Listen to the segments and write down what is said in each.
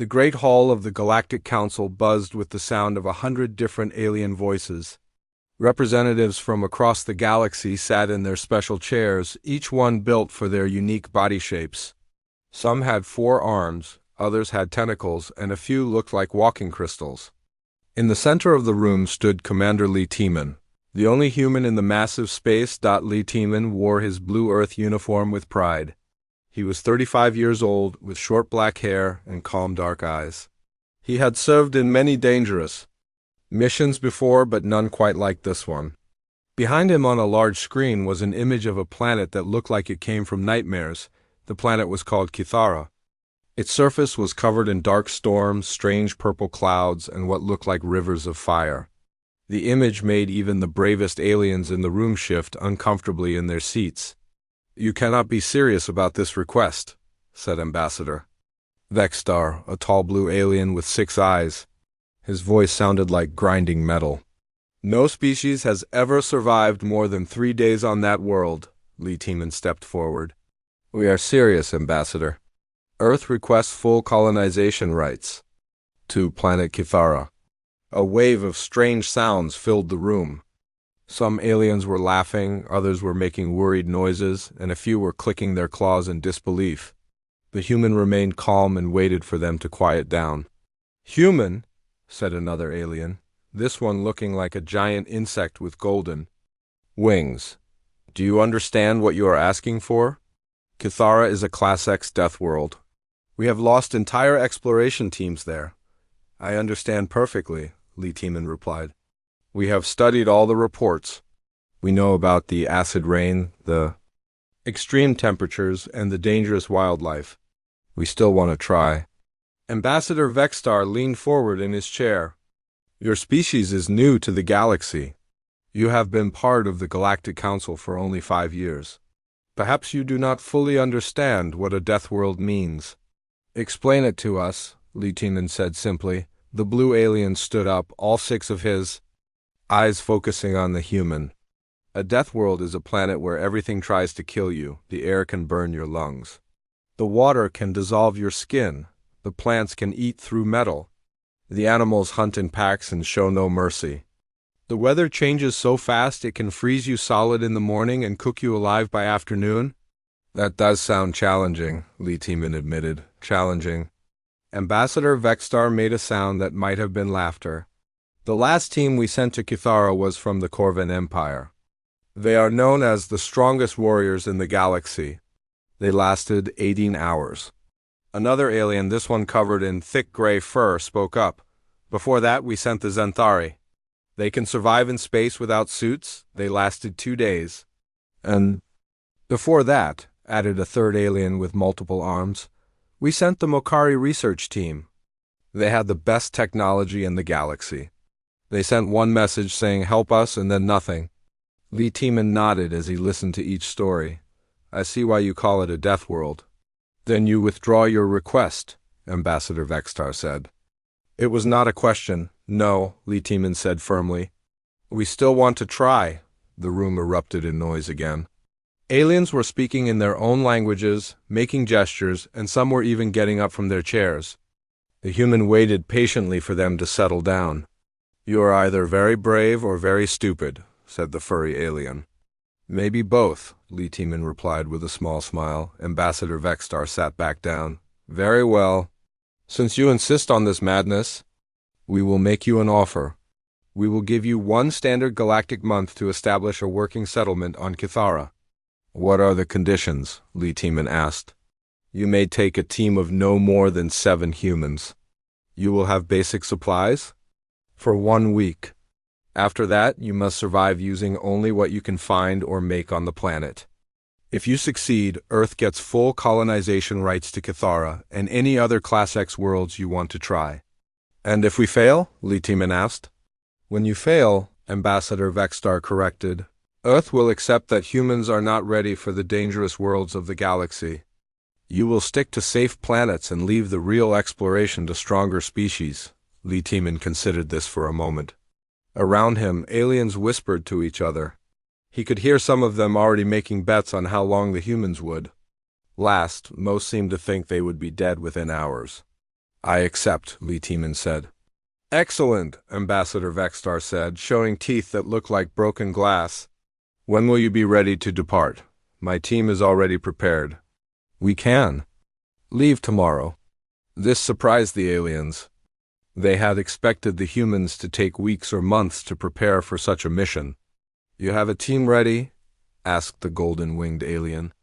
The great hall of the Galactic Council buzzed with the sound of 100 different alien voices. Representatives from across the galaxy sat in their special chairs, each one built for their unique body shapes. Some had 4 arms, others had tentacles, and a few looked like walking crystals. In the center of the room stood Commander Lee Tiemann, the only human in the massive space. Lee Tiemann wore his blue Earth uniform with pride. He was 35 years old, with short black hair and calm dark eyes. He had served in many dangerous missions before, but none quite like this one. Behind him on a large screen was an image of a planet that looked like it came from nightmares. The planet was called Kithara. Its surface was covered in dark storms, strange purple clouds, and what looked like rivers of fire. The image made even the bravest aliens in the room shift uncomfortably in their seats. "You cannot be serious about this request," said Ambassador Vexstar, a tall blue alien with 6 eyes. His voice sounded like grinding metal. "No species has ever survived more than 3 days on that world." Lee Tiemann stepped forward. "We are serious, Ambassador. Earth requests full colonization rights to planet Kithara." A wave of strange sounds filled the room. Some aliens were laughing, others were making worried noises, and a few were clicking their claws in disbelief. The human remained calm and waited for them to quiet down. "Human," said another alien, this one looking like a giant insect with golden wings. "Do you understand what you are asking for? Kithara is a Class X death world. We have lost entire exploration teams there." "I understand perfectly," Lee Tiemann replied. "We have studied all the reports. We know about the acid rain, the extreme temperatures, and the dangerous wildlife. We still want to try." Ambassador Vexstar leaned forward in his chair. "Your species is new to the galaxy. You have been part of the Galactic Council for only 5 years. Perhaps you do not fully understand what a death world means." "Explain it to us," Lee Tiemann said simply. The blue alien stood up, all 6 of his eyes focusing on the human. "A death world is a planet where everything tries to kill you. The air can burn your lungs. The water can dissolve your skin. The plants can eat through metal. The animals hunt in packs and show no mercy. The weather changes so fast it can freeze you solid in the morning and cook you alive by afternoon." "That does sound challenging," Lee Tiemann admitted. "Challenging." Ambassador Vexstar made a sound that might have been laughter. "The last team we sent to Kithara was from the Corvan Empire. They are known as the strongest warriors in the galaxy. They lasted 18 hours. Another alien, this one covered in thick gray fur, spoke up. "Before that, we sent the Xanthari. They can survive in space without suits. They lasted 2 days. And before that," added a third alien with multiple arms, "we sent the Mokari research team. They had the best technology in the galaxy. They sent one message saying, 'Help us,' and then nothing." Lee Tiemann nodded as he listened to each story. "I see why you call it a death world." "Then you withdraw your request," Ambassador Vexstar said. "It was not a question. No," Lee Tiemann said firmly. "We still want to try." The room erupted in noise again. Aliens were speaking in their own languages, making gestures, and some were even getting up from their chairs. The human waited patiently for them to settle down. "You are either very brave or very stupid," said the furry alien. "Maybe both," Lee Tiemann replied with a small smile. Ambassador Vexstar sat back down. "Very well. Since you insist on this madness, we will make you an offer. We will give you 1 standard galactic month to establish a working settlement on Kithara." "What are the conditions?" Lee Tiemann asked. "You may take a team of no more than 7 humans. You will have basic supplies for 1 week. After that, you must survive using only what you can find or make on the planet. If you succeed, Earth gets full colonization rights to Kithara and any other Class X worlds you want to try." "And if we fail?" Lee Tiemann asked. "When you fail," Ambassador Vexstar corrected, "Earth will accept that humans are not ready for the dangerous worlds of the galaxy. You will stick to safe planets and leave the real exploration to stronger species." Lee Tiemann considered this for a moment. Around him, aliens whispered to each other. He could hear some of them already making bets on how long the humans would last. Most seemed to think they would be dead within hours. I accept, Lee Tiemann said. Excellent, Ambassador Vextar said, showing teeth that looked like broken glass. When will you be ready to depart? My team is already prepared. We can leave tomorrow. This surprised the aliens. They had expected the humans to take weeks or months to prepare for such a mission. You have a team ready? Asked the golden-winged alien.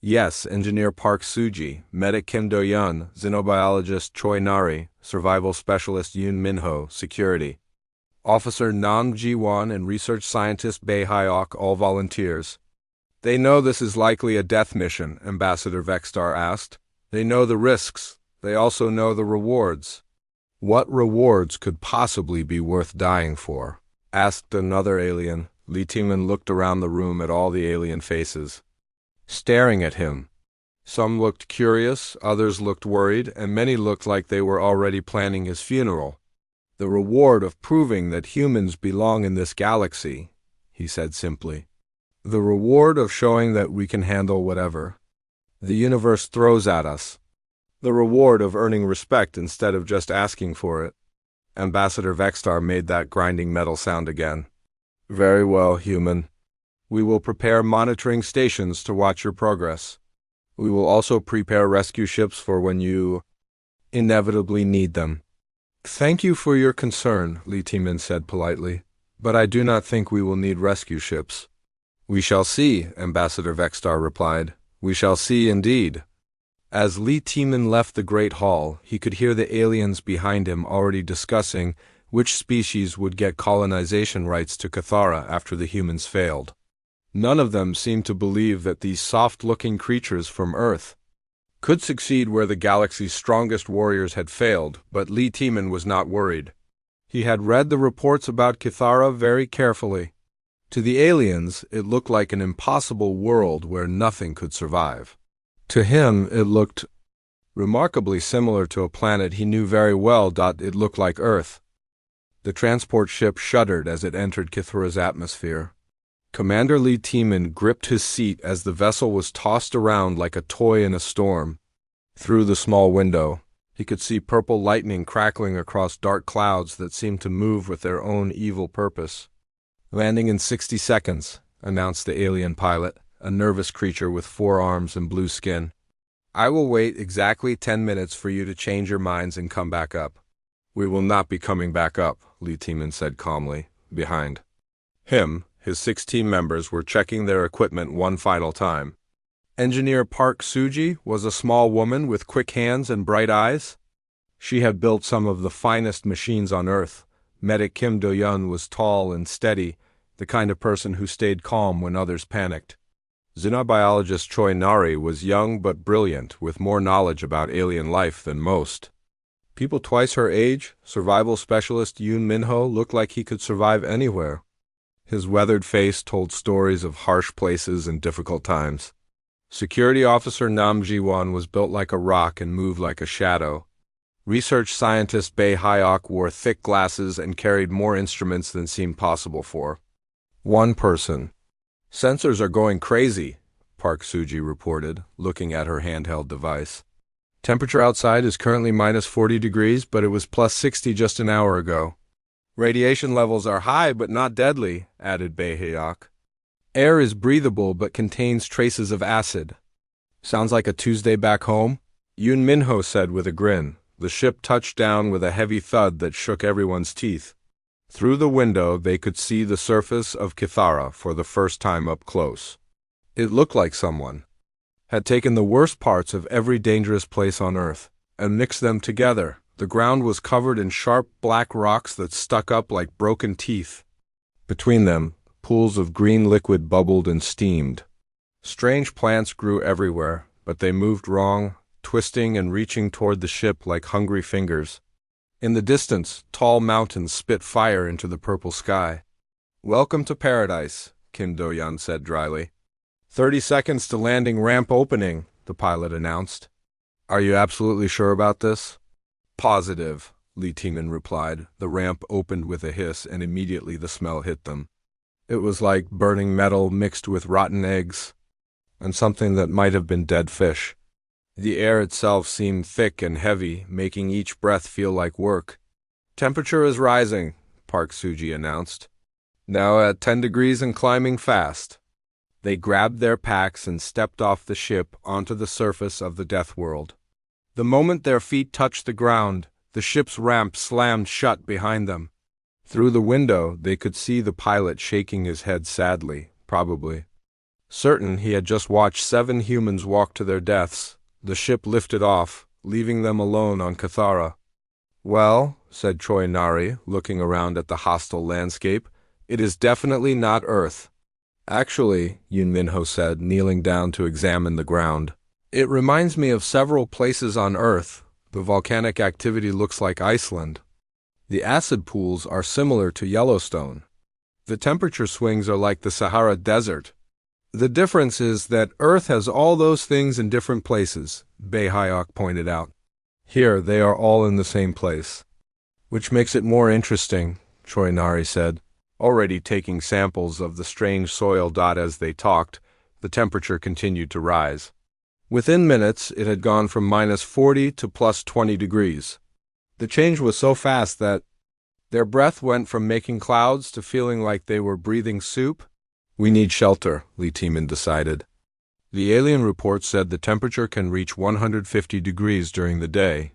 Yes, Engineer Park Suji, Medic Kim Do-yeon, Xenobiologist Choi Nari, Survival Specialist Yoon Min-ho, Security. Officer Nam Ji-won and Research Scientist Bae Hyok, all volunteers. They know this is likely a death mission, Ambassador Vextar asked. They know the risks. They also know the rewards. What rewards could possibly be worth dying for? Asked another alien. Lee Tiemann looked around the room at all the alien faces, staring at him. Some looked curious, others looked worried, and many looked like they were already planning his funeral. The reward of proving that humans belong in this galaxy, he said simply. The reward of showing that we can handle whatever the universe throws at us. The reward of earning respect instead of just asking for it. Ambassador Vextar made that grinding metal sound again. Very well, human. We will prepare monitoring stations to watch your progress. We will also prepare rescue ships for when you inevitably need them. Thank you for your concern, Lee Tiemann said politely, but I do not think we will need rescue ships. We shall see, Ambassador Vextar replied. We shall see indeed. As Lee Tiemann left the Great Hall, he could hear the aliens behind him already discussing which species would get colonization rights to Cathara after the humans failed. None of them seemed to believe that these soft-looking creatures from Earth could succeed where the galaxy's strongest warriors had failed, but Lee Tiemann was not worried. He had read the reports about Cathara very carefully. To the aliens, it looked like an impossible world where nothing could survive. To him, it looked remarkably similar to a planet he knew very well. It looked like Earth. The transport ship shuddered as it entered Cathara's atmosphere. Commander Lee Tiemann gripped his seat as the vessel was tossed around like a toy in a storm. Through the small window, he could see purple lightning crackling across dark clouds that seemed to move with their own evil purpose. Landing in 60 seconds, announced the alien pilot, a nervous creature with 4 arms and blue skin. I will wait exactly 10 minutes for you to change your minds and come back up. We will not be coming back up, Lee Tiemann said calmly, behind him. His 6 team members were checking their equipment one final time. Engineer Park Suji was a small woman with quick hands and bright eyes. She had built some of the finest machines on Earth. Medic Kim Do-yeon was tall and steady, the kind of person who stayed calm when others panicked. Xenobiologist Choi Nari was young but brilliant, with more knowledge about alien life than most. People twice her age, survival specialist Yoon Min-ho looked like he could survive anywhere. His weathered face told stories of harsh places and difficult times. Security officer Nam Ji-won was built like a rock and moved like a shadow. Research scientist Bae Hyok wore thick glasses and carried more instruments than seemed possible for one person. Sensors are going crazy, Park Suji reported, looking at her handheld device. Temperature outside is currently minus 40 degrees, but it was plus 60 just an hour ago. Radiation levels are high but not deadly, added Bae Hyok. Air is breathable but contains traces of acid. Sounds like a Tuesday back home? Yoon Min-ho said with a grin. The ship touched down with a heavy thud that shook everyone's teeth. Through the window, they could see the surface of Cathara for the first time up close. It looked like someone had taken the worst parts of every dangerous place on Earth and mixed them together. The ground was covered in sharp black rocks that stuck up like broken teeth. Between them, pools of green liquid bubbled and steamed. Strange plants grew everywhere, but they moved wrong, twisting and reaching toward the ship like hungry fingers. In the distance, tall mountains spit fire into the purple sky. Welcome to paradise, Kim Do-yeon said dryly. 30 seconds to landing ramp opening, the pilot announced. Are you absolutely sure about this? Positive, Lee Tiemann replied. The ramp opened with a hiss and immediately the smell hit them. It was like burning metal mixed with rotten eggs and something that might have been dead fish. The air itself seemed thick and heavy, making each breath feel like work. Temperature is rising, Park Suji announced. Now at 10 degrees and climbing fast. They grabbed their packs and stepped off the ship onto the surface of the Deathworld. The moment their feet touched the ground, the ship's ramp slammed shut behind them. Through the window, they could see the pilot shaking his head sadly, probably certain he had just watched 7 humans walk to their deaths. The ship lifted off, leaving them alone on Cathara. "Well," said Choi Nari, looking around at the hostile landscape, "it is definitely not Earth." "Actually," Yoon Minho said, kneeling down to examine the ground, "it reminds me of several places on Earth. The volcanic activity looks like Iceland. The acid pools are similar to Yellowstone. The temperature swings are like the Sahara Desert. The difference is that Earth has all those things in different places," Bae Hyok pointed out. "Here, they are all in the same place." "Which makes it more interesting," Choi Nari said, already taking samples of the strange soil. As they talked, the temperature continued to rise. Within minutes, it had gone from -40 to +20 degrees. The change was so fast that their breath went from making clouds to feeling like they were breathing soup. "We need shelter," Lee Timin decided. "The alien report said the temperature can reach 150 degrees during the day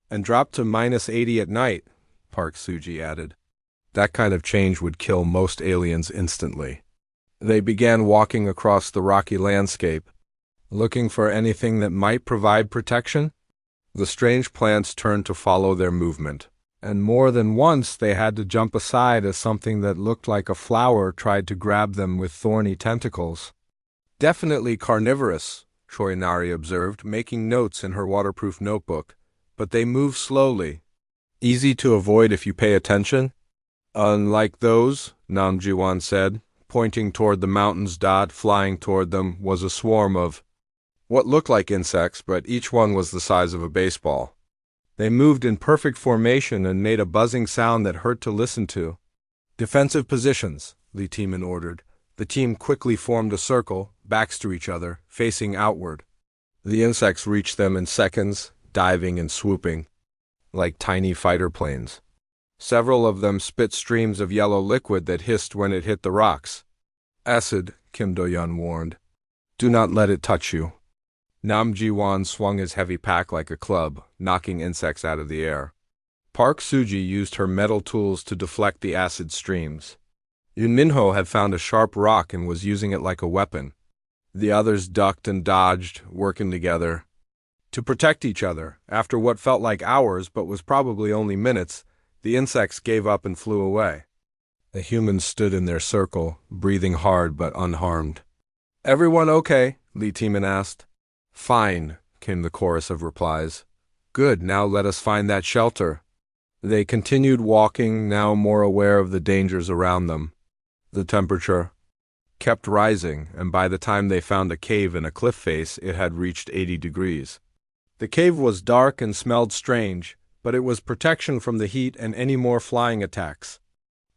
and drop to -80 at night," Park Suji added. "That kind of change would kill most aliens instantly." They began walking across the rocky landscape, looking for anything that might provide protection. The strange plants turned to follow their movement, and more than once they had to jump aside as something that looked like a flower tried to grab them with thorny tentacles. "Definitely carnivorous," Choi Nari observed, making notes in her waterproof notebook, "but they move slowly. Easy to avoid if you pay attention." "Unlike those," Nam Ji-won said, pointing toward the mountains. Flying toward them was a swarm of what looked like insects, but each one was the size of a baseball. They moved in perfect formation and made a buzzing sound that hurt to listen to. "Defensive positions," Lee Timin ordered. The team quickly formed a circle, backs to each other, facing outward. The insects reached them in seconds, diving and swooping, like tiny fighter planes. Several of them spit streams of yellow liquid that hissed when it hit the rocks. "Acid," Kim Do-yeon warned. "Do not let it touch you." Nam Ji-won swung his heavy pack like a club, knocking insects out of the air. Park Suji used her metal tools to deflect the acid streams. Yoon Minho had found a sharp rock and was using it like a weapon. The others ducked and dodged, working together to protect each other. After what felt like hours but was probably only minutes, the insects gave up and flew away. The humans stood in their circle, breathing hard but unharmed. "Everyone okay?" Lee Timin asked. "Fine," came the chorus of replies. "Good, now let us find that shelter." They continued walking, now more aware of the dangers around them. The temperature kept rising, and by the time they found a cave in a cliff face, it had reached 80 degrees. The cave was dark and smelled strange, but it was protection from the heat and any more flying attacks.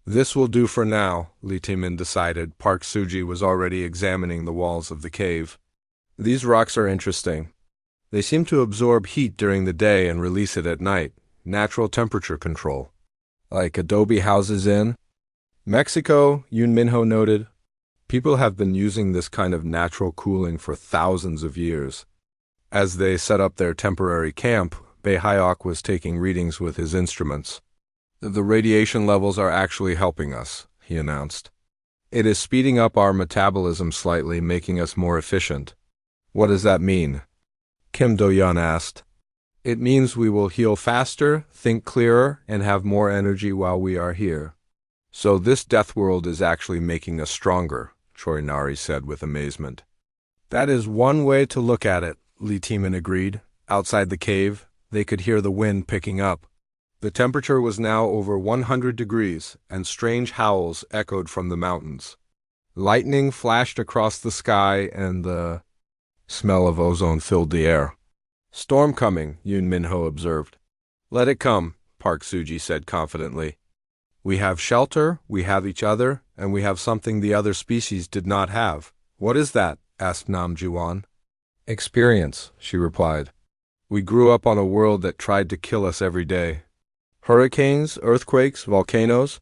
"This will do for now," Lee Timin decided. Park Suji was already examining the walls of the cave. "These rocks are interesting. They seem to absorb heat during the day and release it at night. Natural temperature control. Like adobe houses in Mexico," Yoon Minho noted. "People have been using this kind of natural cooling for thousands of years." As they set up their temporary camp, Bae Hyok was taking readings with his instruments. "The radiation levels are actually helping us," he announced. "It is speeding up our metabolism slightly, making us more efficient." "What does that mean?" Kim Do-yeon asked. "It means we will heal faster, think clearer, and have more energy while we are here." "So this Deathworld is actually making us stronger," Choi Nari said with amazement. "That is one way to look at it," Lee Timin agreed. Outside the cave, they could hear the wind picking up. The temperature was now over 100 degrees, and strange howls echoed from the mountains. Lightning flashed across the sky, and the smell of ozone filled the air. "Storm coming," Yoon Minho observed. "Let it come," Park Suji said confidently. "We have shelter, we have each other, and we have something the other species did not have." "What is that?" asked Nam Ji-won. Experience, she replied. We grew up on a world that tried to kill us every day. Hurricanes, earthquakes, volcanoes,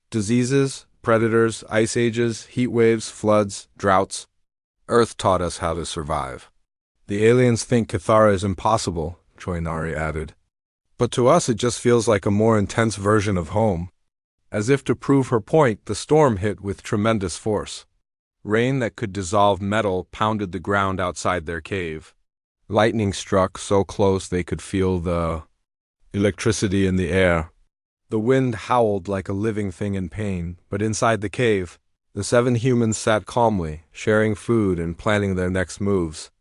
diseases, predators, ice ages, heat waves, floods, droughts. Earth taught us how to survive. The aliens think Cathara is impossible, Choinari added. But to us it just feels like a more intense version of home. As if to prove her point, the storm hit with tremendous force. Rain that could dissolve metal pounded the ground outside their cave. Lightning struck so close they could feel the electricity in the air. The wind howled like a living thing in pain, but inside the cave, the 7 humans sat calmly, sharing food and planning their next moves.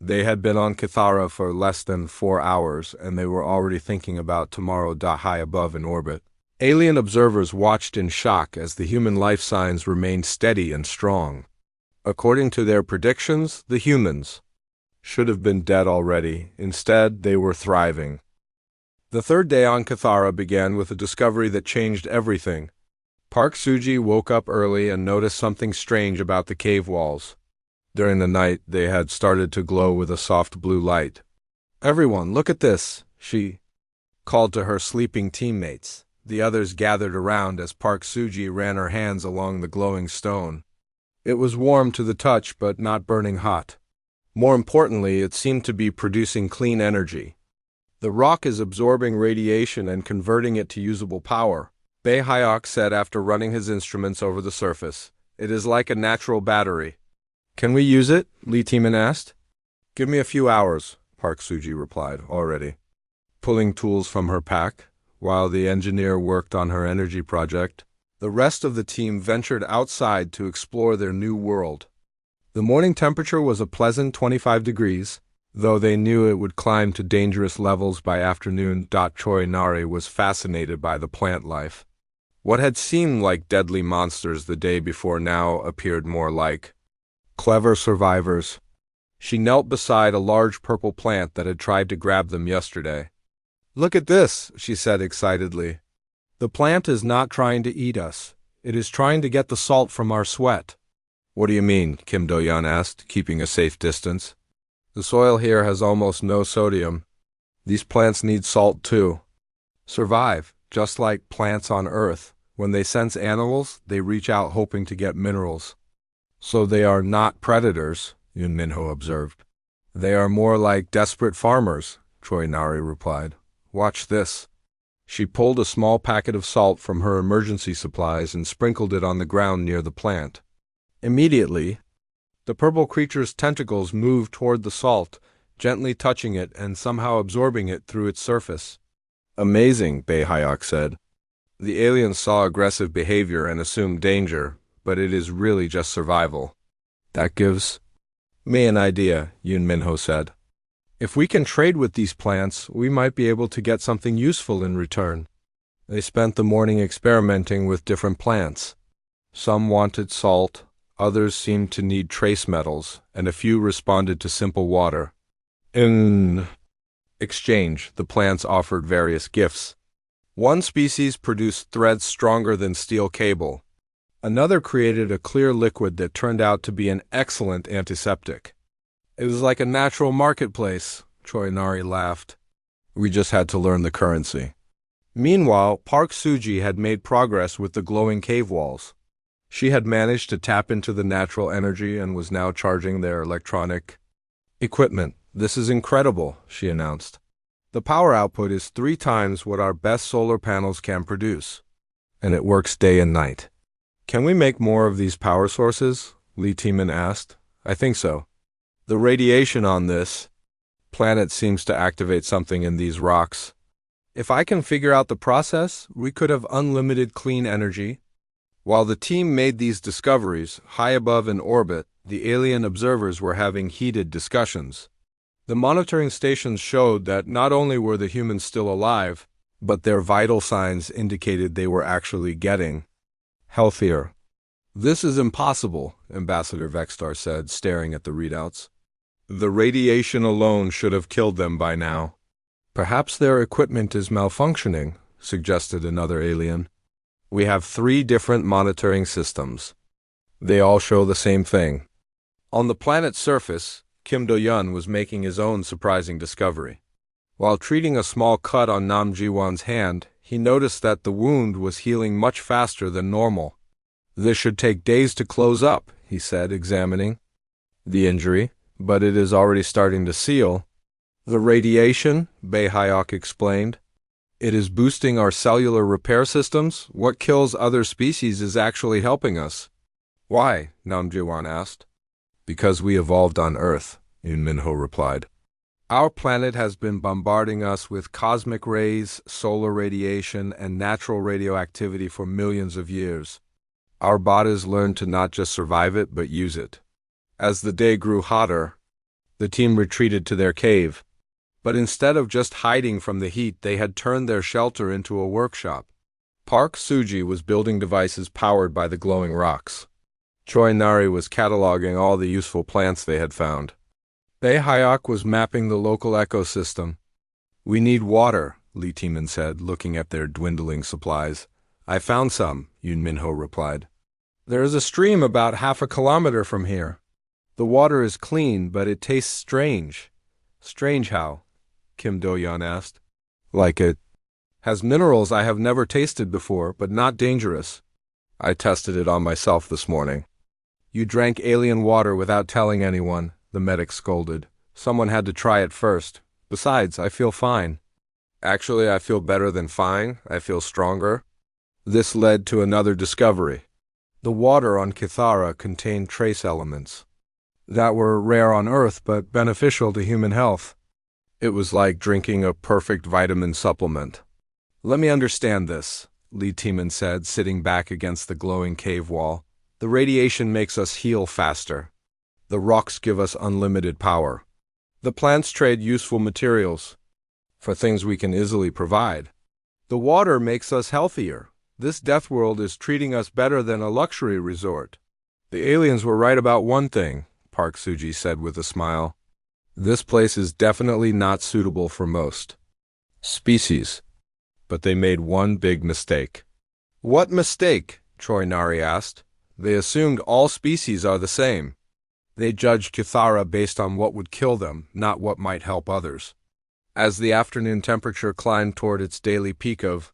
They had been on Cathara for less than 4 hours, and they were already thinking about tomorrow. High above in orbit, alien observers watched in shock as the human life signs remained steady and strong. According to their predictions, the humans should have been dead already. Instead, they were thriving. The third day on Cathara began with a discovery that changed everything. Park Suji woke up early and noticed something strange about the cave walls. During the night, they had started to glow with a soft blue light. "Everyone, look at this," she called to her sleeping teammates. The others gathered around as Park Suji ran her hands along the glowing stone. It was warm to the touch, but not burning hot. More importantly, it seemed to be producing clean energy. "The rock is absorbing radiation and converting it to usable power," Bei Hyok said after running his instruments over the surface. "It is like a natural battery." "Can we use it?" Lee Tiemann asked. "Give me a few hours," Park Suji replied, already pulling tools from her pack. While the engineer worked on her energy project, the rest of the team ventured outside to explore their new world. The morning temperature was a pleasant 25 degrees, though they knew it would climb to dangerous levels by afternoon. Choi Nari was fascinated by the plant life. What had seemed like deadly monsters the day before now appeared more like clever survivors. She knelt beside a large purple plant that had tried to grab them yesterday. "Look at this," she said excitedly. "The plant is not trying to eat us. It is trying to get the salt from our sweat." "What do you mean?" Kim Do-yeon asked, keeping a safe distance. "The soil here has almost no sodium. These plants need salt too. Survive, just like plants on Earth. When they sense animals, they reach out hoping to get minerals." "So they are not predators," Yoon Minho observed. "They are more like desperate farmers," Choi Nari replied. "Watch this." She pulled a small packet of salt from her emergency supplies and sprinkled it on the ground near the plant. Immediately, the purple creature's tentacles moved toward the salt, gently touching it and somehow absorbing it through its surface. "Amazing," Bei Hyok said. "The aliens saw aggressive behavior and assumed danger, but it is really just survival." "That gives me an idea," Yoon Minho said. "If we can trade with these plants, we might be able to get something useful in return." They spent the morning experimenting with different plants. Some wanted salt, others seemed to need trace metals, and a few responded to simple water. In exchange, the plants offered various gifts. One species produced threads stronger than steel cable. Another created a clear liquid that turned out to be an excellent antiseptic. "It was like a natural marketplace," Choi Nari laughed. "We just had to learn the currency." Meanwhile, Park Suji had made progress with the glowing cave walls. She had managed to tap into the natural energy and was now charging their electronic equipment. "This is incredible," she announced. "The power output is 3 times what our best solar panels can produce. And it works day and night." "Can we make more of these power sources?" Lee Tiemann asked. "I think so. The radiation on this planet seems to activate something in these rocks. If I can figure out the process, we could have unlimited clean energy." While the team made these discoveries, high above in orbit, the alien observers were having heated discussions. The monitoring stations showed that not only were the humans still alive, but their vital signs indicated they were actually getting healthier. "This is impossible," Ambassador Vextar said, staring at the readouts. "The radiation alone should have killed them by now." "Perhaps their equipment is malfunctioning," suggested another alien. "We have 3 different monitoring systems. They all show the same thing." On the planet's surface, Kim Do-yun was making his own surprising discovery. While treating a small cut on Nam Ji-won's hand, he noticed that the wound was healing much faster than normal. "This should take days to close up," he said, examining the injury, "but it is already starting to seal." "The radiation," Bae-hyuk explained. "It is boosting our cellular repair systems. What kills other species is actually helping us." "Why?" Nam Ji-won asked. "Because we evolved on Earth," Yoon Min-ho replied. "Our planet has been bombarding us with cosmic rays, solar radiation, and natural radioactivity for millions of years. Our bodies learned to not just survive it, but use it. As the day grew hotter, the team retreated to their cave. But instead of just hiding from the heat, they had turned their shelter into a workshop. Park Suji was building devices powered by the glowing rocks. Choi Nari was cataloging all the useful plants they had found. Bae-hyuk was mapping the local ecosystem. "We need water," Lee Taemin said, looking at their dwindling supplies. "I found some," Yoon Min-ho replied. "There is a stream about half a kilometer from here. The water is clean, but it tastes strange." "Strange how?" Kim Do-yun asked. "Like it has minerals I have never tasted before, but not dangerous. I tested it on myself this morning." "You drank alien water without telling anyone," the medic scolded. "Someone had to try it first. Besides, I feel fine." "Actually, I feel better than fine. I feel stronger." This led to another discovery. The water on Kithara contained trace elements that were rare on Earth but beneficial to human health. It was like drinking a perfect vitamin supplement. "Let me understand this," Lee Taemin said, sitting back against the glowing cave wall. "The radiation makes us heal faster. The rocks give us unlimited power. The plants trade useful materials for things we can easily provide. The water makes us healthier. This Deathworld is treating us better than a luxury resort." "The aliens were right about one thing," Park Suji said with a smile. "This place is definitely not suitable for most species." But they made one big mistake. "What mistake?" Choi Nari asked. "They assumed all species are the same. They judged Kithara based on what would kill them, not what might help others." As the afternoon temperature climbed toward its daily peak of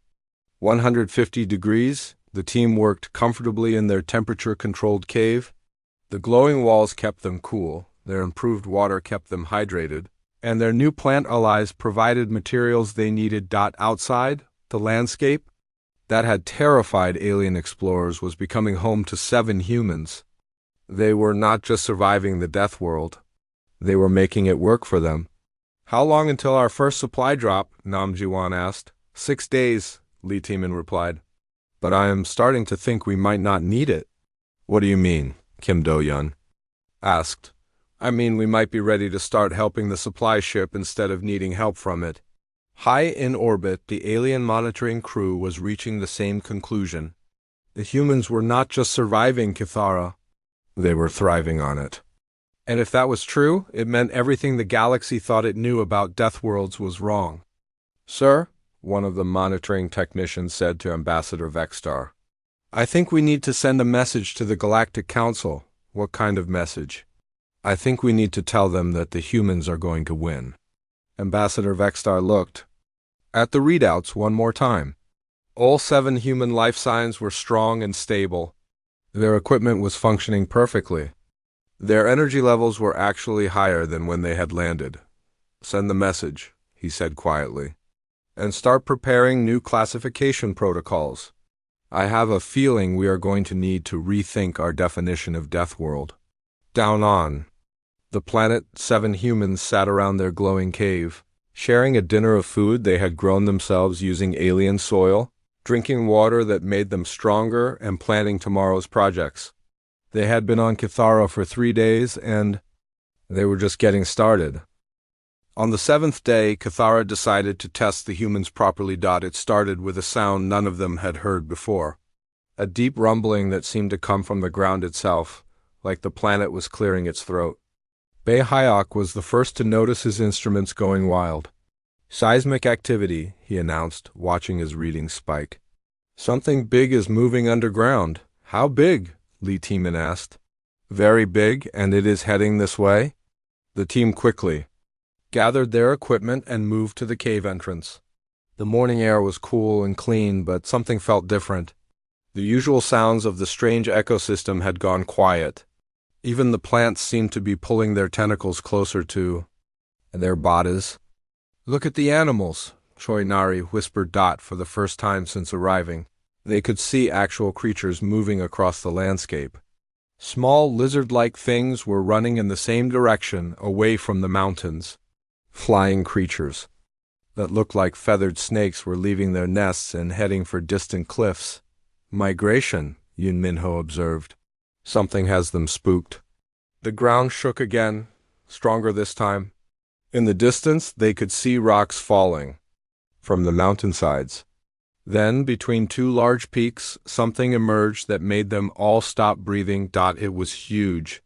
150 degrees, the team worked comfortably in their temperature-controlled cave. The glowing walls kept them cool, their improved water kept them hydrated, and their new plant allies provided materials they needed. Outside, the landscape that had terrified alien explorers was becoming home to 7 humans. They were not just surviving the Deathworld, they were making it work for them. "How long until our first supply drop?" Nam Ji-won asked. 6 days, Lee Taemin replied. "But I am starting to think we might not need it." "What do you mean?" Kim Do-yun asked. "I mean we might be ready to start helping the supply ship instead of needing help from it." High in orbit, the alien monitoring crew was reaching the same conclusion. The humans were not just surviving Kithara, they were thriving on it. And if that was true, it meant everything the galaxy thought it knew about Deathworlds was wrong. "Sir," one of the monitoring technicians said to Ambassador Vextar, "I think we need to send a message to the Galactic Council." "What kind of message?" "I think we need to tell them that the humans are going to win." Ambassador Vextar looked at the readouts one more time. All 7 human life signs were strong and stable. Their equipment was functioning perfectly. Their energy levels were actually higher than when they had landed. "Send the message," he said quietly, "and start preparing new classification protocols. I have a feeling we are going to need to rethink our definition of Deathworld." Down on the planet, 7 humans sat around their glowing cave, sharing a dinner of food they had grown themselves using alien soil, drinking water that made them stronger, and planning tomorrow's projects. They had been on Kithara for 3 days, and they were just getting started. On the 7th day, Kithara decided to test the humans properly. It started with a sound none of them had heard before. A deep rumbling that seemed to come from the ground itself, like the planet was clearing its throat. Bae-hyuk was the first to notice his instruments going wild. "Seismic activity," he announced, watching his readings spike. "Something big is moving underground." "How big?" Lee Taemin asked. "Very big, and it is heading this way?" The team quickly gathered their equipment and moved to the cave entrance. The morning air was cool and clean, but something felt different. The usual sounds of the strange ecosystem had gone quiet. Even the plants seemed to be pulling their tentacles closer to their bodies. "Look at the animals," Choi Nari whispered Dot for the first time since arriving. They could see actual creatures moving across the landscape. Small lizard-like things were running in the same direction, away from the mountains. Flying creatures that looked like feathered snakes were leaving their nests and heading for distant cliffs. "Migration," Yun Minho observed. "Something has them spooked." The ground shook again, stronger this time. In the distance, they could see rocks falling from the mountainsides. Then, between two large peaks, something emerged that made them all stop breathing. It was huge.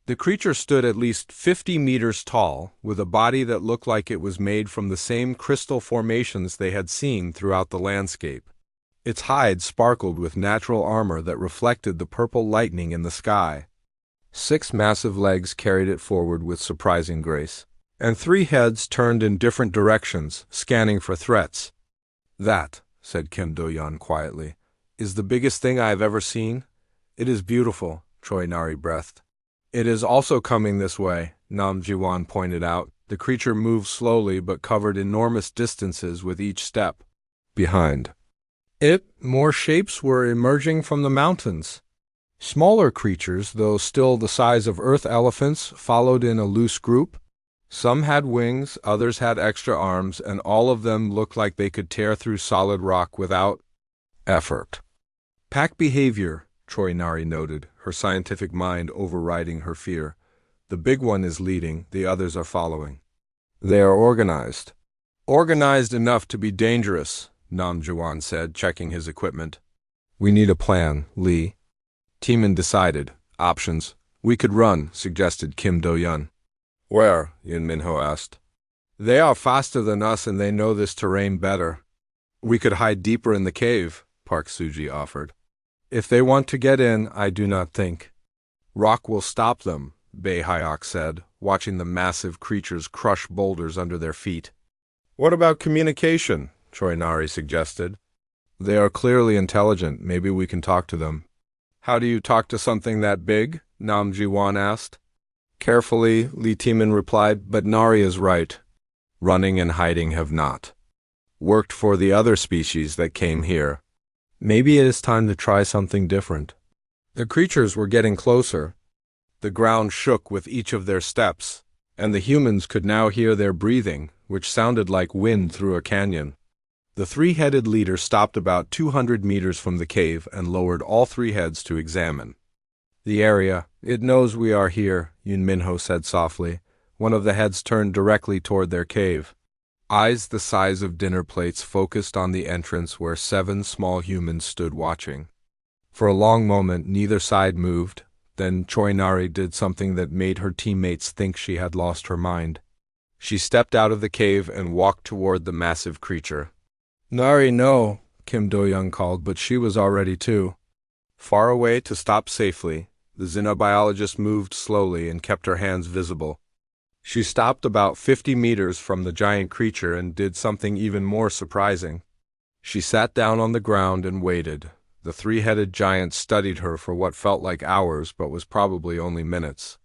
The creature stood at least 50 meters tall, with a body that looked like it was made from the same crystal formations they had seen throughout the landscape. Its hide sparkled with natural armor that reflected the purple lightning in the sky. 6 massive legs carried it forward with surprising grace, and 3 heads turned in different directions, scanning for threats. "That," said Kim Do-yeon quietly, "is the biggest thing I have ever seen. It is beautiful," Choi Nari breathed. "It is also coming this way," Nam Ji-won pointed out. The creature moved slowly but covered enormous distances with each step. Behind it, more shapes were emerging from the mountains. Smaller creatures, though still the size of earth elephants, followed in a loose group. Some had wings, others had extra arms, and all of them looked like they could tear through solid rock without effort. "Pack behavior," Choi Nari noted, her scientific mind overriding her fear. "The big one is leading, the others are following. They are organized." "Organized enough to be dangerous," Nam Ji-won said, checking his equipment. "We need a plan, Lee." Teeman decided. "Options. We could run," suggested Kim Do-yeon. "Where?" Yun Minho asked. "They are faster than us and they know this terrain better." "We could hide deeper in the cave," Park Soo-ji offered. "If they want to get in, I do not think rock will stop them," Bae Hyok said, watching the massive creatures crush boulders under their feet. "What about communication?" Choi Nari suggested. "They are clearly intelligent. Maybe we can talk to them." "How do you talk to something that big?" Nam Ji-won asked. "Carefully," Lee Teeman replied, "but Nari is right. Running and hiding have not worked for the other species that came here. Maybe it is time to try something different." The creatures were getting closer. The ground shook with each of their steps, and the humans could now hear their breathing, which sounded like wind through a canyon. The 3-headed leader stopped about 200 meters from the cave and lowered all 3 heads to examine the area. "It knows we are here," Yun Minho said softly. One of the heads turned directly toward their cave. Eyes the size of dinner plates focused on the entrance where 7 small humans stood watching. For a long moment, neither side moved. Then Choi Nari did something that made her teammates think she had lost her mind. She stepped out of the cave and walked toward the massive creature. "Nari, no," Kim Do-yeon called, but she was already too far away to stop safely. The xenobiologist moved slowly and kept her hands visible. She stopped about 50 meters from the giant creature and did something even more surprising. She sat down on the ground and waited. The 3-headed giant studied her for what felt like hours but was probably only minutes.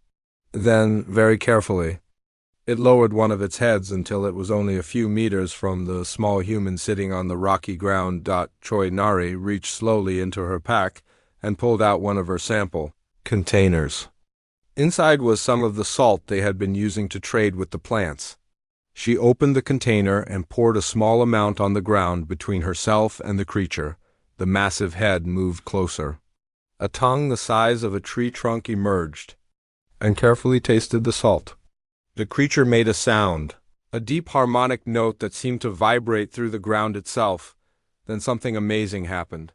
Then, very carefully, it lowered one of its heads until it was only a few meters from the small human sitting on the rocky ground. Choi Nari reached slowly into her pack and pulled out one of her sample containers. Inside was some of the salt they had been using to trade with the plants. She opened the container and poured a small amount on the ground between herself and the creature. The massive head moved closer. A tongue the size of a tree trunk emerged and carefully tasted the salt. The creature made a sound, a deep harmonic note that seemed to vibrate through the ground itself. Then something amazing happened.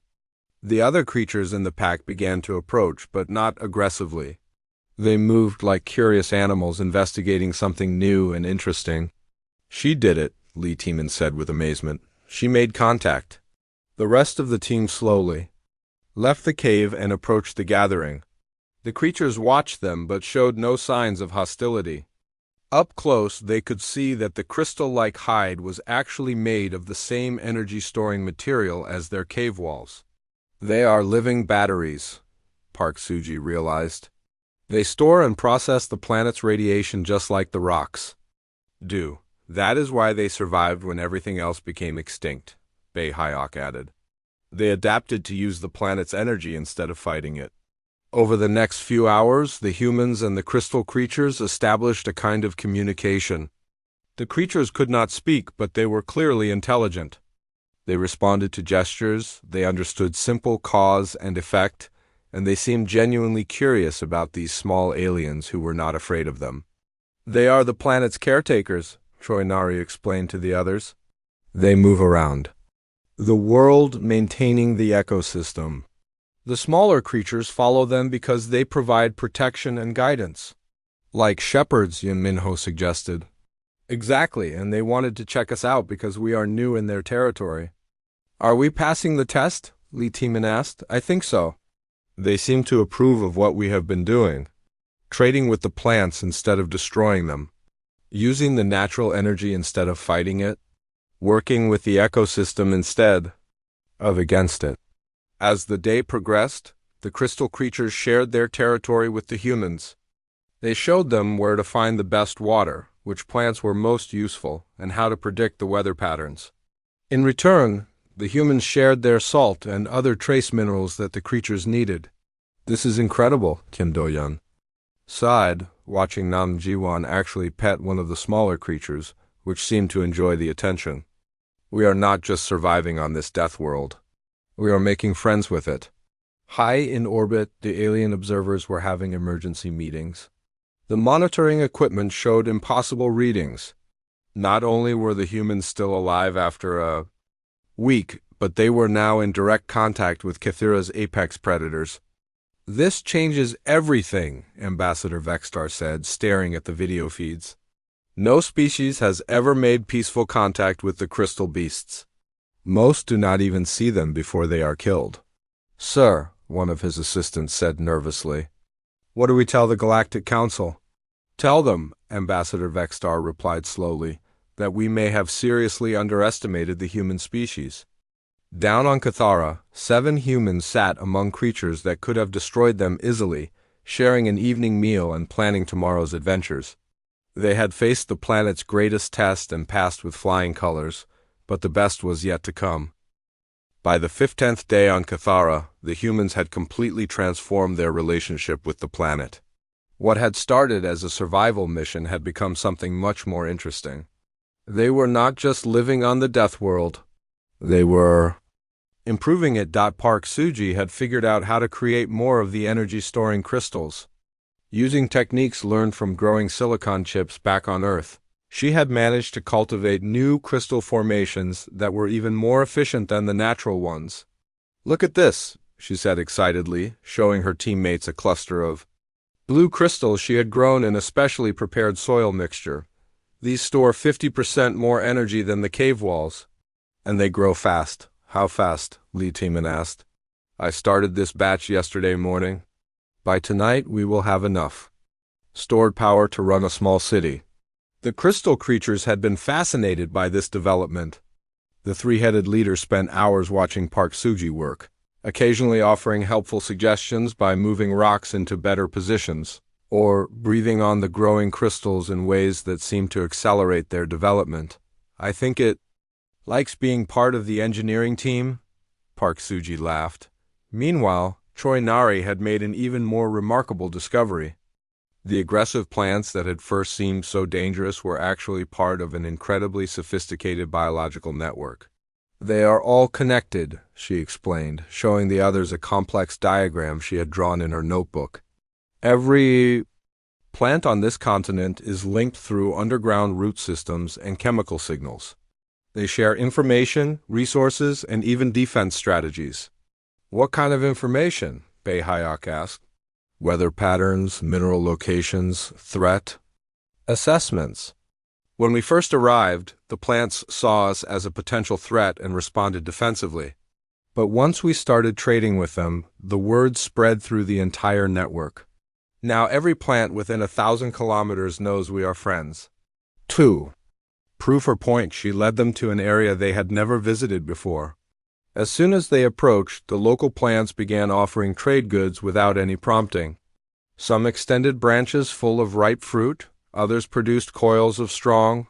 The other creatures in the pack began to approach, but not aggressively. They moved like curious animals investigating something new and interesting. "She did it," Lee Teeman said with amazement. "She made contact." The rest of the team slowly left the cave and approached the gathering. The creatures watched them but showed no signs of hostility. Up close, they could see that the crystal-like hide was actually made of the same energy-storing material as their cave walls. They are living batteries, Park Suji realized. They store and process the planet's radiation just like the rocks do. That is why they survived when everything else became extinct, Bei Hayok added. They adapted to use the planet's energy instead of fighting it. Over the next few hours, the humans and the crystal creatures established a kind of communication. The creatures could not speak, but they were clearly intelligent. They responded to gestures, they understood simple cause and effect, and they seemed genuinely curious about these small aliens who were not afraid of them. They are the planet's caretakers, Choinari explained to the others. They move around the world, maintaining the ecosystem. The smaller creatures follow them because they provide protection and guidance. Like shepherds, Yun Minho suggested. Exactly, and they wanted to check us out because we are new in their territory. Are we passing the test? Li Timin asked. I think so. They seem to approve of what we have been doing. Trading with the plants instead of destroying them. Using the natural energy instead of fighting it. Working with the ecosystem instead of against it. As the day progressed, the crystal creatures shared their territory with the humans. They showed them where to find the best water, which plants were most useful, and how to predict the weather patterns. In return, the humans shared their salt and other trace minerals that the creatures needed. This is incredible, Kim Do-yeon sighed, watching Nam Ji-won actually pet one of the smaller creatures, which seemed to enjoy the attention. We are not just surviving on this death world. We are making friends with it. High in orbit, the alien observers were having emergency meetings. The monitoring equipment showed impossible readings. Not only were the humans still alive after a week, but they were now in direct contact with Kathira's apex predators. This changes everything, Ambassador Vextar said, staring at the video feeds. No species has ever made peaceful contact with the crystal beasts. Most do not even see them before they are killed. Sir, one of his assistants said nervously. What do we tell the Galactic Council? Tell them, Ambassador Vextar replied slowly, that we may have seriously underestimated the human species. Down on Cathara, 7 humans sat among creatures that could have destroyed them easily, sharing an evening meal and planning tomorrow's adventures. They had faced the planet's greatest test and passed with flying colors, but the best was yet to come. By the 15th day on Cathara, the humans had completely transformed their relationship with the planet. What had started as a survival mission had become something much more interesting. They were not just living on the Deathworld. They were improving it. Park Suji had figured out how to create more of the energy-storing crystals. Using techniques learned from growing silicon chips back on Earth, she had managed to cultivate new crystal formations that were even more efficient than the natural ones. Look at this, she said excitedly, showing her teammates a cluster of blue crystals she had grown in a specially prepared soil mixture. These store 50% more energy than the cave walls. And they grow fast. How fast? Li Timin asked. I started this batch yesterday morning. By tonight we will have enough stored power to run a small city. The crystal creatures had been fascinated by this development. The 3-headed leader spent hours watching Park Suji work, occasionally offering helpful suggestions by moving rocks into better positions, or breathing on the growing crystals in ways that seemed to accelerate their development. I think it likes being part of the engineering team, Park Suji laughed. Meanwhile, Choi Nari had made an even more remarkable discovery. The aggressive plants that had first seemed so dangerous were actually part of an incredibly sophisticated biological network. They are all connected, she explained, showing the others a complex diagram she had drawn in her notebook. Every plant on this continent is linked through underground root systems and chemical signals. They share information, resources, and even defense strategies. What kind of information? Bei Hayok asked. Weather patterns, mineral locations, threat assessments. When we first arrived, the plants saw us as a potential threat and responded defensively. But once we started trading with them, the word spread through the entire network. Now every plant within 1,000 kilometers knows we are friends. 2. Proof or point, she led them to an area they had never visited before. As soon as they approached, the local plants began offering trade goods without any prompting. Some extended branches full of ripe fruit, others produced coils of strong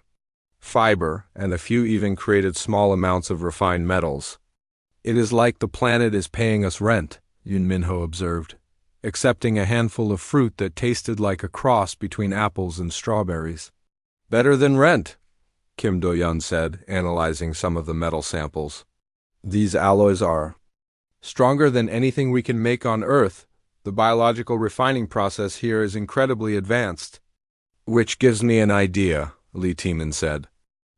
fiber, and a few even created small amounts of refined metals. It is like the planet is paying us rent, Yun Minho observed, accepting a handful of fruit that tasted like a cross between apples and strawberries. Better than rent, Kim Do-yeon said, analyzing some of the metal samples. These alloys are stronger than anything we can make on Earth. The biological refining process here is incredibly advanced. Which gives me an idea, Lee Tiemann said.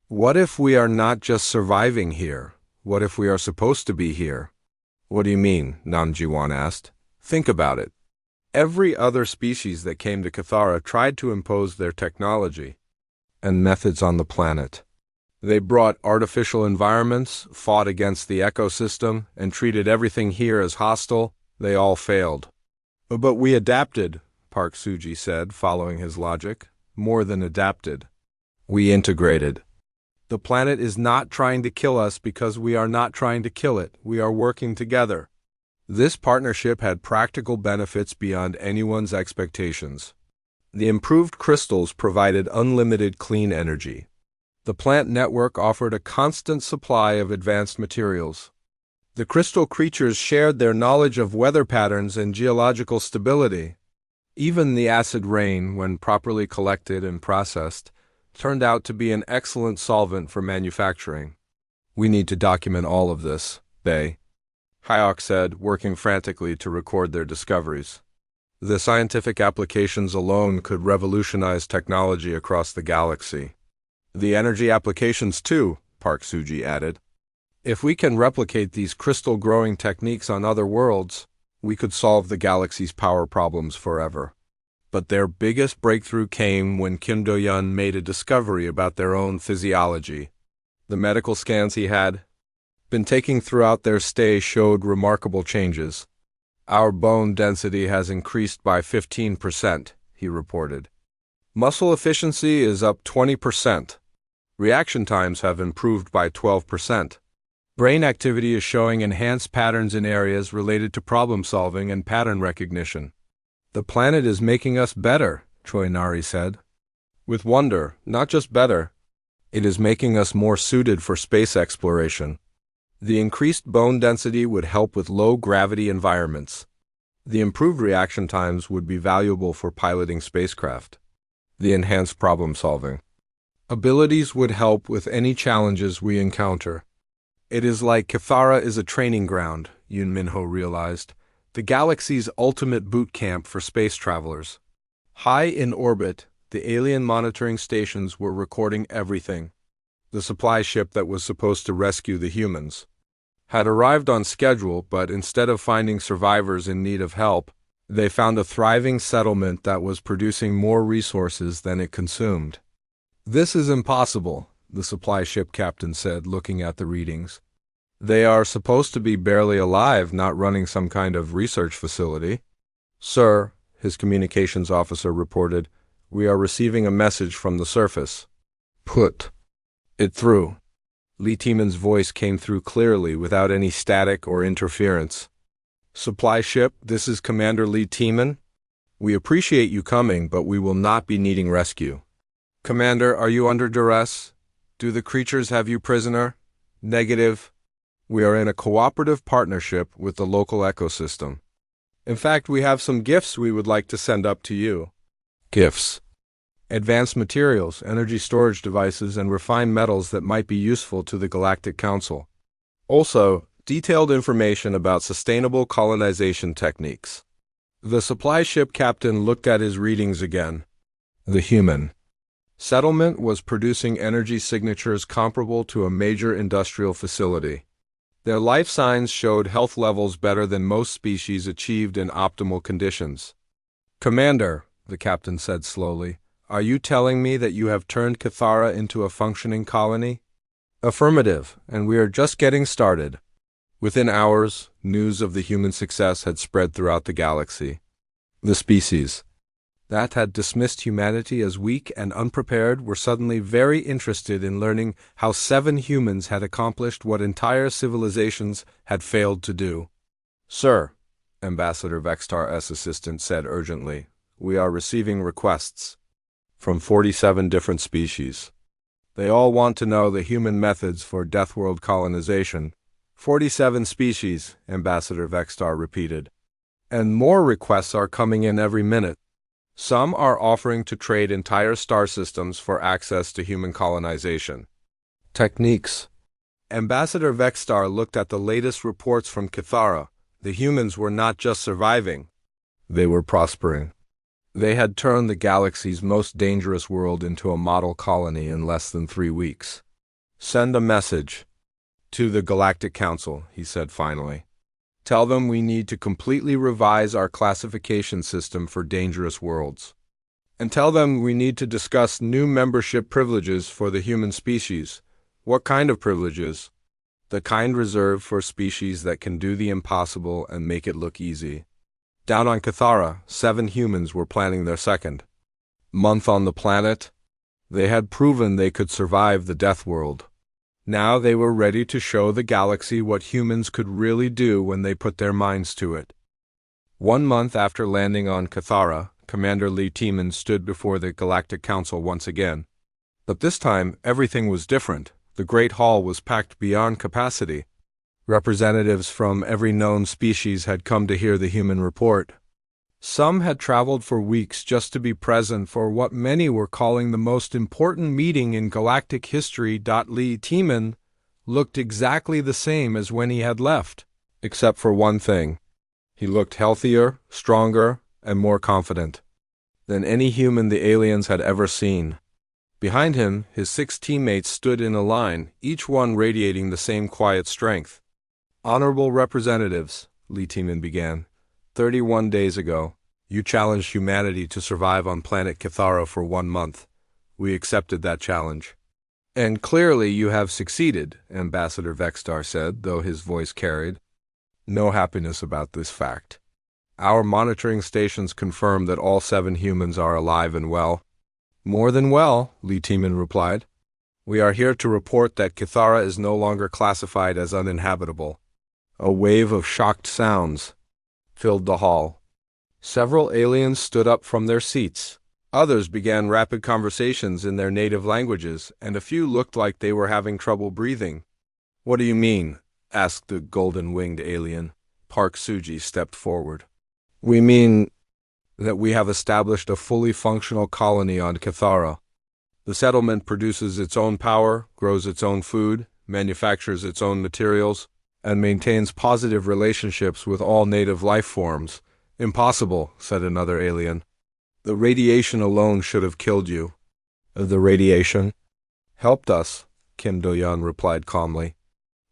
What if we are not just surviving here? What if we are supposed to be here? What do you mean? Nam Ji-won asked. Think about it. Every other species that came to Cathara tried to impose their technology and methods on the planet. They brought artificial environments, fought against the ecosystem, and treated everything here as hostile. They all failed. But we adapted, Park Soo-ji said, following his logic. More than adapted. We integrated. The planet is not trying to kill us because we are not trying to kill it. We are working together. This partnership had practical benefits beyond anyone's expectations. The improved crystals provided unlimited clean energy. The plant network offered a constant supply of advanced materials. The crystal creatures shared their knowledge of weather patterns and geological stability. Even the acid rain, when properly collected and processed, turned out to be an excellent solvent for manufacturing. We need to document all of this, Bae Hyok said, working frantically to record their discoveries. The scientific applications alone could revolutionize technology across the galaxy. The energy applications too, Park Soo-ji added. If we can replicate these crystal-growing techniques on other worlds, we could solve the galaxy's power problems forever. But their biggest breakthrough came when Kim Do-yeon made a discovery about their own physiology. The medical scans he had been taking throughout their stay showed remarkable changes. Our bone density has increased by 15%, he reported. Muscle efficiency is up 20%. Reaction times have improved by 12%. Brain activity is showing enhanced patterns in areas related to problem solving and pattern recognition. The planet is making us better, Choi Nari said. With wonder, not just better. It is making us more suited for space exploration. The increased bone density would help with low-gravity environments. The improved reaction times would be valuable for piloting spacecraft. The enhanced problem-solving abilities would help with any challenges we encounter. It is like Cathara is a training ground, Yun Minho realized, the galaxy's ultimate boot camp for space travelers. High in orbit, the alien monitoring stations were recording everything. The supply ship that was supposed to rescue the humans had arrived on schedule, but instead of finding survivors in need of help, they found a thriving settlement that was producing more resources than it consumed. This is impossible, the supply ship captain said, looking at the readings. They are supposed to be barely alive, not running some kind of research facility. Sir, his communications officer reported, we are receiving a message from the surface. Put it through. Lee Tiemann's voice came through clearly without any static or interference. Supply ship, this is Commander Lee Tiemann. We appreciate you coming, but we will not be needing rescue. Commander, are you under duress? Do the creatures have you prisoner? Negative. We are in a cooperative partnership with the local ecosystem. In fact, we have some gifts we would like to send up to you. Gifts. Advanced materials, energy storage devices, and refined metals that might be useful to the Galactic Council. Also, detailed information about sustainable colonization techniques. The supply ship captain looked at his readings again. The human settlement was producing energy signatures comparable to a major industrial facility. Their life signs showed health levels better than most species achieved in optimal conditions. Commander, the captain said slowly, are you telling me that you have turned Cathara into a functioning colony? Affirmative, and we are just getting started. Within hours, news of the human success had spread throughout the galaxy. The species that had dismissed humanity as weak and unprepared were suddenly very interested in learning how 7 humans had accomplished what entire civilizations had failed to do. "Sir," Ambassador Vextar's assistant said urgently, "we are receiving requests from 47 different species. They all want to know the human methods for Deathworld colonization." 47 species, Ambassador Vextar repeated. "And more requests are coming in every minute. Some are offering to trade entire star systems for access to human colonization techniques." Ambassador Vextar looked at the latest reports from Cathara. The humans were not just surviving, they were prospering. They had turned the galaxy's most dangerous world into a model colony in less than 3 weeks. "Send a message to the Galactic Council," he said finally. "Tell them we need to completely revise our classification system for dangerous worlds. And tell them we need to discuss new membership privileges for the human species." "What kind of privileges?" "The kind reserved for species that can do the impossible and make it look easy." Down on Cathara, 7 humans were planning their second month on the planet. They had proven they could survive the Deathworld. Now they were ready to show the galaxy what humans could really do when they put their minds to it. 1 month after landing on Cathara, Commander Lee Tiemann stood before the Galactic Council once again. But this time, everything was different. The Great Hall was packed beyond capacity. Representatives from every known species had come to hear the human report. Some had traveled for weeks just to be present for what many were calling the most important meeting in galactic history. Lee Tiemann looked exactly the same as when he had left, except for one thing. He looked healthier, stronger, and more confident than any human the aliens had ever seen. Behind him, his 6 teammates stood in a line, each one radiating the same quiet strength. "Honorable representatives," Lee Tiemann began, 31 days ago, you challenged humanity to survive on planet Cathara for 1 month. We accepted that challenge. And clearly you have succeeded," Ambassador Vextar said, though his voice carried no happiness about this fact. "Our monitoring stations confirm that all 7 humans are alive and well." "More than well," Lee Tiemann replied. "We are here to report that Cathara is no longer classified as uninhabitable." A wave of shocked sounds filled the hall. Several aliens stood up from their seats. Others began rapid conversations in their native languages, and a few looked like they were having trouble breathing. "What do you mean?" asked the golden-winged alien. Park Suji stepped forward. "We mean that we have established a fully functional colony on Cathara. The settlement produces its own power, grows its own food, manufactures its own materials, and maintains positive relationships with all native life forms." "Impossible," said another alien. "The radiation alone should have killed you." "The radiation helped us," Kim Do-yeon replied calmly.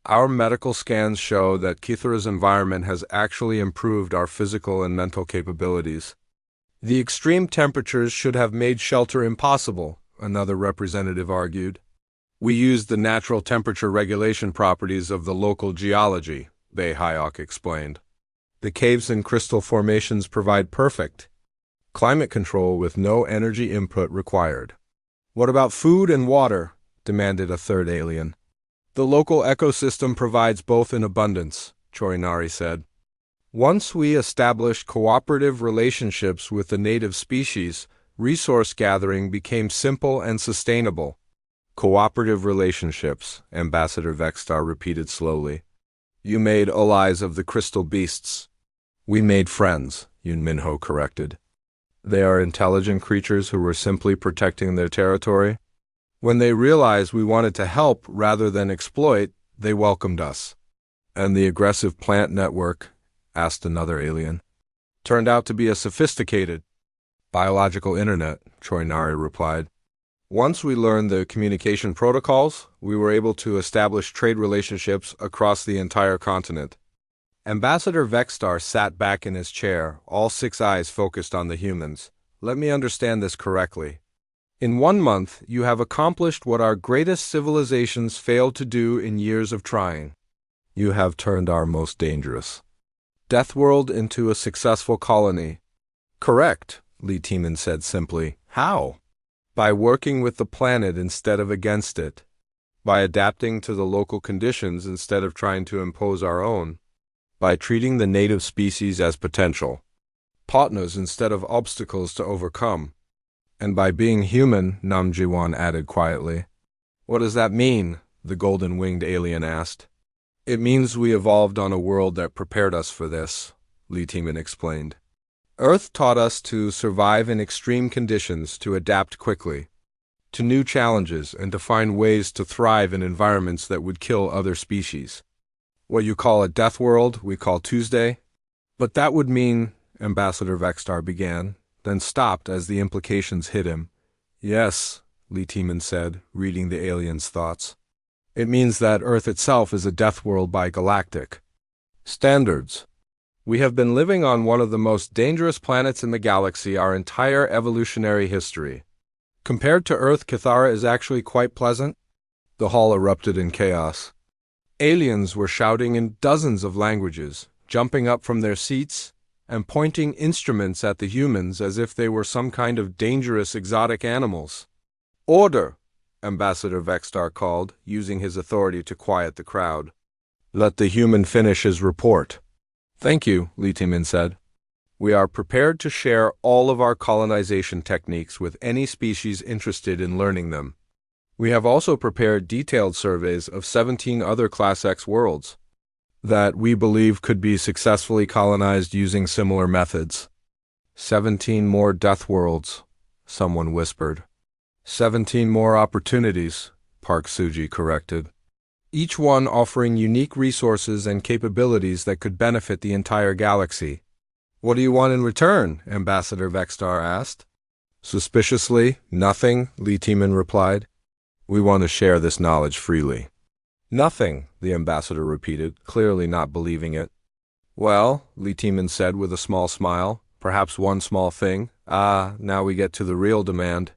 "Our medical scans show that Cathara's environment has actually improved our physical and mental capabilities." "The extreme temperatures should have made shelter impossible," another representative argued. "We used the natural temperature regulation properties of the local geology," Bae Hyok explained. "The caves and crystal formations provide perfect climate control with no energy input required." "What about food and water?" demanded a third alien. "The local ecosystem provides both in abundance," Chorinari said. "Once we established cooperative relationships with the native species, resource gathering became simple and sustainable." "Cooperative relationships," Ambassador Vextar repeated slowly. "You made allies of the crystal beasts." "We made friends," Yun Minho corrected. "They are intelligent creatures who were simply protecting their territory. When they realized we wanted to help rather than exploit, they welcomed us." "And the aggressive plant network?" asked another alien. "Turned out to be a sophisticated biological internet," Chorinari replied. "Once we learned the communication protocols, we were able to establish trade relationships across the entire continent." Ambassador Vextar sat back in his chair, all 6 eyes focused on the humans. "Let me understand this correctly. In 1 month, you have accomplished what our greatest civilizations failed to do in years of trying. You have turned our most dangerous Deathworld into a successful colony." "Correct," Lee Tiemann said simply. How? By working with the planet instead of against it. By adapting to the local conditions instead of trying to impose our own. By treating the native species as potential partners instead of obstacles to overcome. And by being human, Nam Jiwan added quietly. What does that mean? The golden-winged alien asked. It means we evolved on a world that prepared us for this, Lee Tiemann explained. Earth taught us to survive in extreme conditions, to adapt quickly to new challenges, and to find ways to thrive in environments that would kill other species. What you call a death world, we call Tuesday. But that would mean, Ambassador Vextar began, then stopped as the implications hit him. Yes, Lee Tiemann said, reading the alien's thoughts. It means that Earth itself is a death world by galactic standards. We have been living on one of the most dangerous planets in the galaxy our entire evolutionary history. Compared to Earth, Cathara is actually quite pleasant. The hall erupted in chaos. Aliens were shouting in dozens of languages, jumping up from their seats, and pointing instruments at the humans as if they were some kind of dangerous exotic animals. Order, Ambassador Vextar called, using his authority to quiet the crowd. Let the human finish his report. Thank you, Lee Tiemann said. We are prepared to share all of our colonization techniques with any species interested in learning them. We have also prepared detailed surveys of 17 other Class X worlds that we believe could be successfully colonized using similar methods. 17 more death worlds, someone whispered. 17 more opportunities, Park Suji corrected. Each one offering unique resources and capabilities that could benefit the entire galaxy. What do you want in return? Ambassador Vextar asked. Suspiciously, nothing, Lee Tiemann replied. We want to share this knowledge freely. Nothing, the ambassador repeated, clearly not believing it. Well, Lee Tiemann said with a small smile, perhaps one small thing. Now we get to the real demand.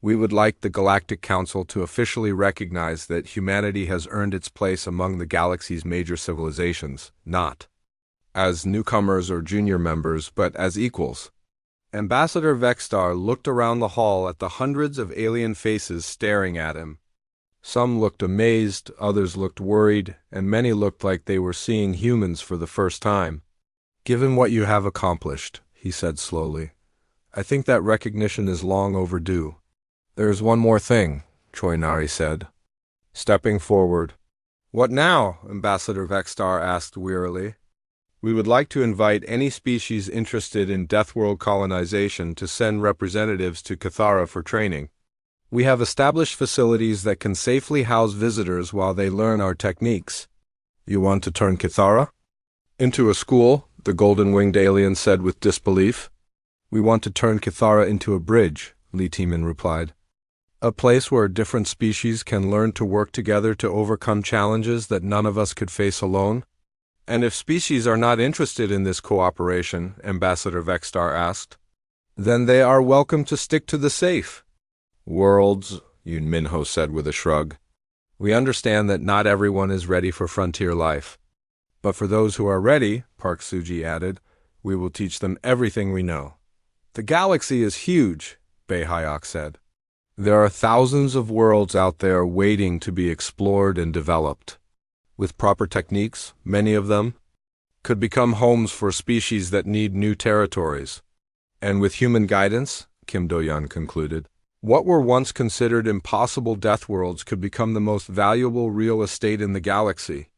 We would like the Galactic Council to officially recognize that humanity has earned its place among the galaxy's major civilizations, not as newcomers or junior members, but as equals. Ambassador Vextar looked around the hall at the hundreds of alien faces staring at him. Some looked amazed, others looked worried, and many looked like they were seeing humans for the first time. Given what you have accomplished, he said slowly, I think that recognition is long overdue. There is one more thing, Choi Nari said, stepping forward. What now? Ambassador Vextar asked wearily. We would like to invite any species interested in Deathworld colonization to send representatives to Cathara for training. We have established facilities that can safely house visitors while they learn our techniques. You want to turn Cathara into a school? The golden-winged alien said with disbelief. We want to turn Cathara into a bridge, Lee Tiemann replied. A place where different species can learn to work together to overcome challenges that none of us could face alone. And if species are not interested in this cooperation, Ambassador Vextar asked, then they are welcome to stick to the safe worlds, Yoon Minho said with a shrug. We understand that not everyone is ready for frontier life. But for those who are ready, Park Suji added, we will teach them everything we know. The galaxy is huge, Bae Hyok said. There are thousands of worlds out there waiting to be explored and developed. With proper techniques, many of them could become homes for species that need new territories. And with human guidance, Kim Do-yeon concluded, what were once considered impossible death worlds could become the most valuable real estate in the galaxy.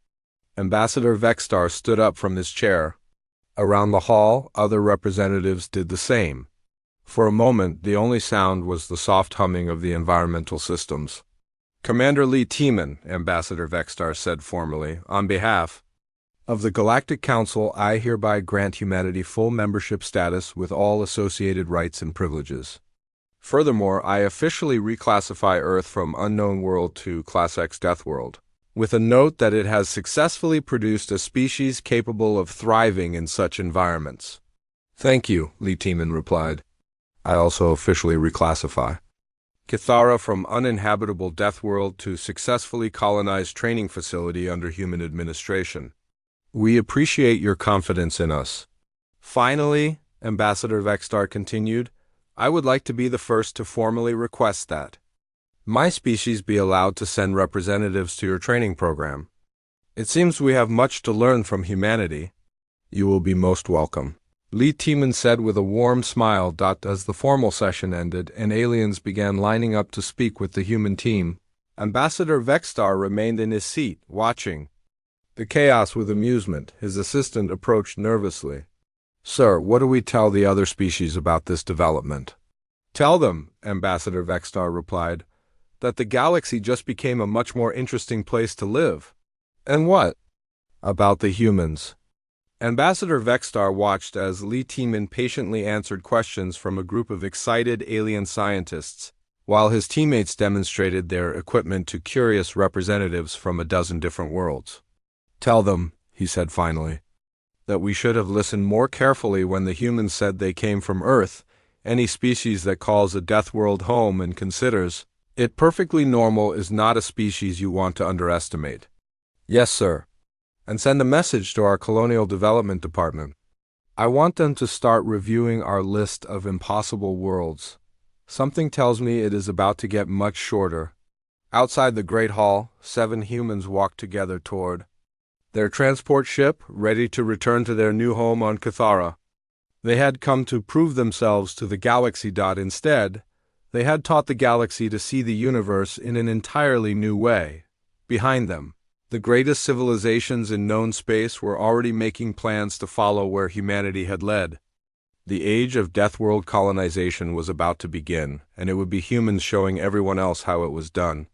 Ambassador Vextar stood up from his chair. Around the hall, other representatives did the same. For a moment, the only sound was the soft humming of the environmental systems. Commander Lee Tiemann, Ambassador Vextar said formally, on behalf of the Galactic Council, I hereby grant humanity full membership status with all associated rights and privileges. Furthermore, I officially reclassify Earth from Unknown World to Class X Death World, with a note that it has successfully produced a species capable of thriving in such environments. Thank you, Lee Tiemann replied. I also officially reclassify Cathara from uninhabitable death world to successfully colonized training facility under human administration. We appreciate your confidence in us. Finally, Ambassador Vextar continued, I would like to be the first to formally request that my species be allowed to send representatives to your training program. It seems we have much to learn from humanity. You will be most welcome, Lee Tiemann said with a warm smile. As the formal session ended and aliens began lining up to speak with the human team, Ambassador Vexstar remained in his seat, watching the chaos with amusement. His assistant approached nervously. Sir, what do we tell the other species about this development? Tell them, Ambassador Vexstar replied, that the galaxy just became a much more interesting place to live. And what about the humans? Ambassador Vexstar watched as Lee Tiemann patiently answered questions from a group of excited alien scientists, while his teammates demonstrated their equipment to curious representatives from a dozen different worlds. Tell them, he said finally, that we should have listened more carefully when the humans said they came from Earth, any species that calls a Deathworld home and considers it perfectly normal is not a species you want to underestimate. Yes, sir. And send a message to our Colonial Development Department. I want them to start reviewing our list of impossible worlds. Something tells me it is about to get much shorter. Outside the Great Hall, 7 humans walked together toward their transport ship, ready to return to their new home on Cathara. They had come to prove themselves to the galaxy. Instead, they had taught the galaxy to see the universe in an entirely new way. Behind them, the greatest civilizations in known space were already making plans to follow where humanity had led. The age of Deathworld colonization was about to begin, and it would be humans showing everyone else how it was done.